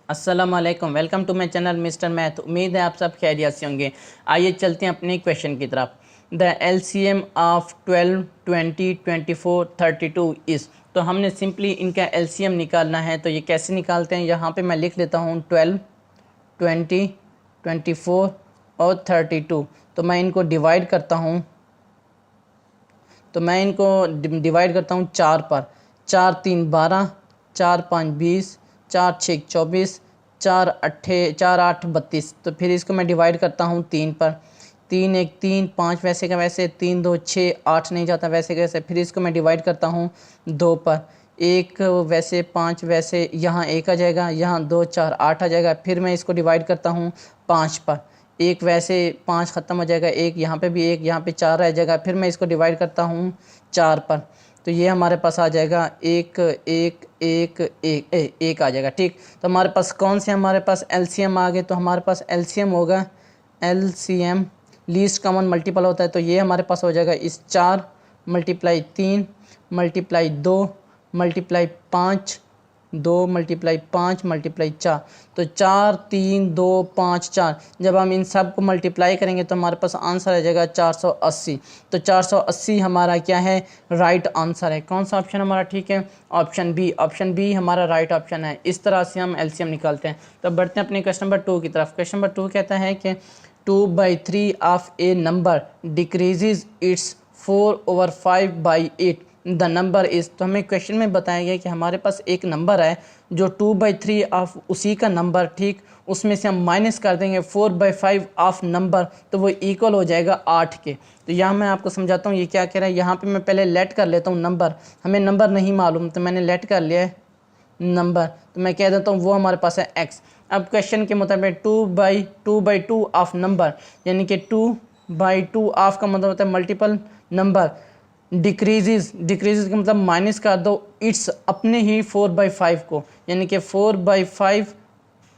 अस्सलामुअलैकुम, welcome to my channel Mister Math. उम्मीद है आप सब खैरियत से होंगे। आइए चलते हैं अपने क्वेश्चन की तरफ। The LCM of 12, 20, 24, 32 is. तो हमने सिंपली इनका LCM निकालना है। तो ये कैसे निकालते हैं, यहाँ पे मैं लिख लेता हूँ 12, 20, 24 और 32। तो मैं इनको डिवाइड करता हूँ। चार पर। 4 3 12, 4 5 20, 4 6 24, 4 8 32। तो फिर इसको मैं डिवाइड करता हूँ 3 पर। 3 1 3, 5 वैसे का वैसे, 3 2 6, 8 नहीं जाता वैसे कैसे। फिर इसको मैं डिवाइड करता हूँ 2 पर। 1 वैसे, 5 वैसे, यहाँ 1 आ जाएगा, यहाँ 2 4 8 आ जाएगा। फिर मैं इसको डिवाइड करता हूँ 5 पर। 1 वैसे, 5 ख़त्म हो जाएगा, 1 यहाँ पे भी, 1 यहाँ पे, 4 रह जाएगा। फिर मैं इसको डिवाइड करता हूँ 4 पर। तो ये हमारे पास आ जाएगा 1 1 1 1 1 आ जाएगा। ठीक, तो हमारे पास कौन से, हमारे पास LCM आ गए। तो हमारे पास LCM होगा, LCM लीस्ट कॉमन मल्टीपल होता है। तो ये हमारे पास हो जाएगा इस 4 multiply 3 multiply 2 multiply 5, 2 multiply 5 multiply 4। तो 4 3 2 5 4। जब हम इन सब को मल्टीप्लाई करेंगे तो हमारे पास आंसर आ जाएगा 480। तो 480 हमारा क्या है, राइट आंसर है। कौन सा ऑप्शन हमारा ठीक है, ऑप्शन बी। ऑप्शन बी हमारा राइट ऑप्शन है। इस तरह से हम LCM निकालते हैं। तो बढ़ते हैं अपने क्वेश्चन नंबर 2 की तरफ। क्वेश्चन नंबर 2 कहता है कि 2/3 of A number decreases it's 4/5/8 the number is. तो हमें क्वेश्चन में बताया गया कि हमारे पास एक नंबर है जो 2/3 ऑफ उसी का नंबर, ठीक, उसमें से हम माइनस कर देंगे 4/5 ऑफ नंबर, तो वो इक्वल हो जाएगा 8 के। तो यहाँ मैं आपको समझाता हूँ ये क्या कह रहा है। यहाँ पे मैं पहले लेट कर लेता हूँ नंबर, हमें नंबर नहीं मालूम तो मैंने लेट कर लिया है नंबर। तो मैं कह देता हूँ वो हमारे पास है x। अब क्वेश्चन के मुताबिक 2/2 ऑफ नंबर, यानी कि 2/2 ऑफ का मतलब होता है मल्टीपल नंबर। डिक्रीजेज का मतलब माइनस कर दो इट्स अपने ही 4/5 को, यानी कि 4/5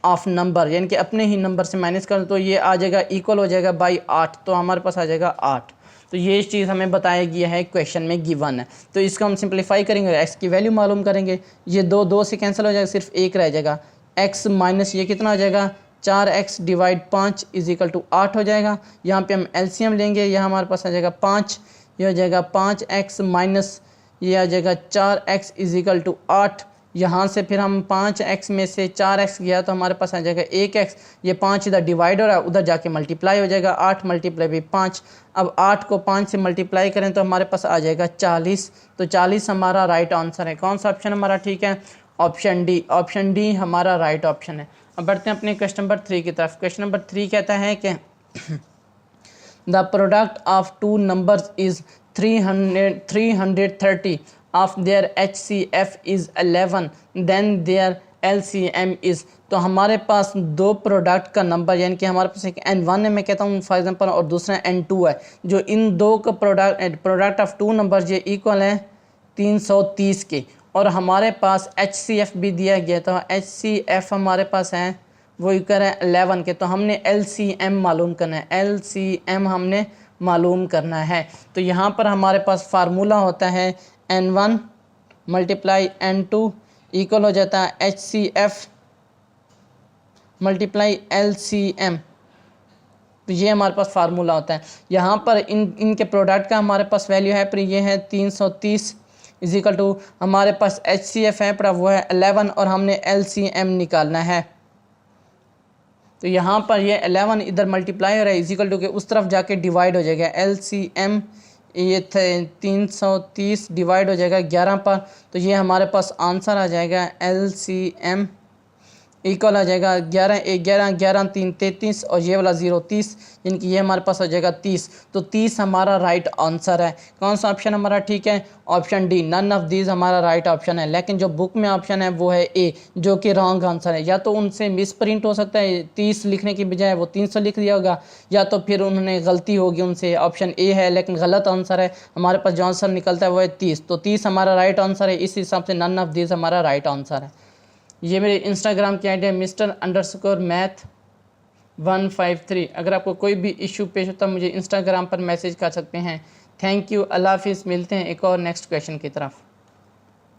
ऑफ नंबर, यानी कि अपने ही नंबर से माइनस कर दो। तो ये आ जाएगा इक्वल हो जाएगा बाई 8। तो हमारे पास आ जाएगा 8। तो ये चीज़ हमें बताया गया है, क्वेश्चन में गिवन है। तो इसको हम सिंप्लीफाई करेंगे, x की वैल्यू मालूम करेंगे। ये 2 से कैंसिल हो जाएगा, सिर्फ 1 रह जाएगा। x माइनस ये कितना हो जाएगा, 4x divide 5 is equal to 8 हो जाएगा। यहाँ पे हम LCM लेंगे, यहाँ हमारे पास आ जाएगा 5। ये हो जाएगा 5x माइनस ये आ जाएगा 4x इज इक्वल टू 8। यहाँ से फिर हम 5x में से 4x गया तो हमारे पास आ जाएगा 1x। ये 5 इधर डिवाइड हो रहा है, उधर जाके मल्टीप्लाई हो जाएगा, 8 मल्टीप्लाई बाई 5। अब 8 को 5 से मल्टीप्लाई करें तो हमारे पास आ जाएगा 40। तो 40 हमारा राइट आंसर है। कौन सा ऑप्शन हमारा ठीक है, ऑप्शन डी। ऑप्शन डी हमारा राइट ऑप्शन है। अब बढ़ते हैं अपने क्वेश्चन नंबर 3 की तरफ। क्वेश्चन नंबर 3 कहता है कि The product of two numbers is 330 of their HCF is 11, then their LCM is। तो हमारे पास दो प्रोडक्ट का नंबर, यानी कि हमारे पास एक N1 है, मैं कहता हूँ फॉर एग्जांपल, और दूसरा N2 है। जो इन दो का प्रोडक्ट ऑफ टू नंबर ये इक्वल है 330 के। और हमारे पास HCF भी दिया गया। तो HCF हमारे पास है वो इक्वल है 11 के। तो हमने LCM मालूम करना है, LCM हमने मालूम करना है। तो यहाँ पर हमारे पास फार्मूला होता है N1 मल्टीप्लाई N2 इक्वल हो जाता है HCF मल्टीप्लाई LCM। तो ये हमारे पास फार्मूला होता है। यहाँ पर इनके प्रोडक्ट का हमारे पास वैल्यू है, पर ये है 330 इज इक्वल टू हमारे पास HCF है पर वो है 11 और हमने LCM निकालना है। तो यहाँ पर ये 11 इधर मल्टीप्लाई हो रहा है इजिकल टू के उस तरफ जाके डिवाइड हो जाएगा। LCM ये 330 डिवाइड हो जाएगा 11 पर। तो ये हमारे पास आंसर आ जाएगा LCM इक्वल आ जाएगा 11 11 11 3 33 और ये वाला 0 30, यानी कि ये हमारे पास हो जाएगा 30। तो 30 हमारा राइट आंसर है। कौन सा ऑप्शन हमारा ठीक है, option D. None of these हमारा राइट ऑप्शन है। लेकिन जो बुक में ऑप्शन है वो है ए, जो कि रॉन्ग आंसर है। या तो उनसे मिस प्रिंट हो सकता है, 30 लिखने की बजाय वो 300 लिख दिया होगा, या तो फिर उन्होंने गलती होगी उनसे। ऑप्शन ए है लेकिन गलत आंसर है। हमारे पास जो आंसर निकलता है वो है 30। तो 30 हमारा राइट आंसर है। इस हिसाब से नन ऑफ दीज हमारा राइट आंसर है। ये मेरे इंस्टाग्राम की आईडी है Mr_Math153। अगर आपको कोई भी इशू पेश होता है मुझे इंस्टाग्राम पर मैसेज कर सकते हैं। थैंक यू, अल्लाह हाफिज़। मिलते हैं एक और नेक्स्ट क्वेश्चन की तरफ।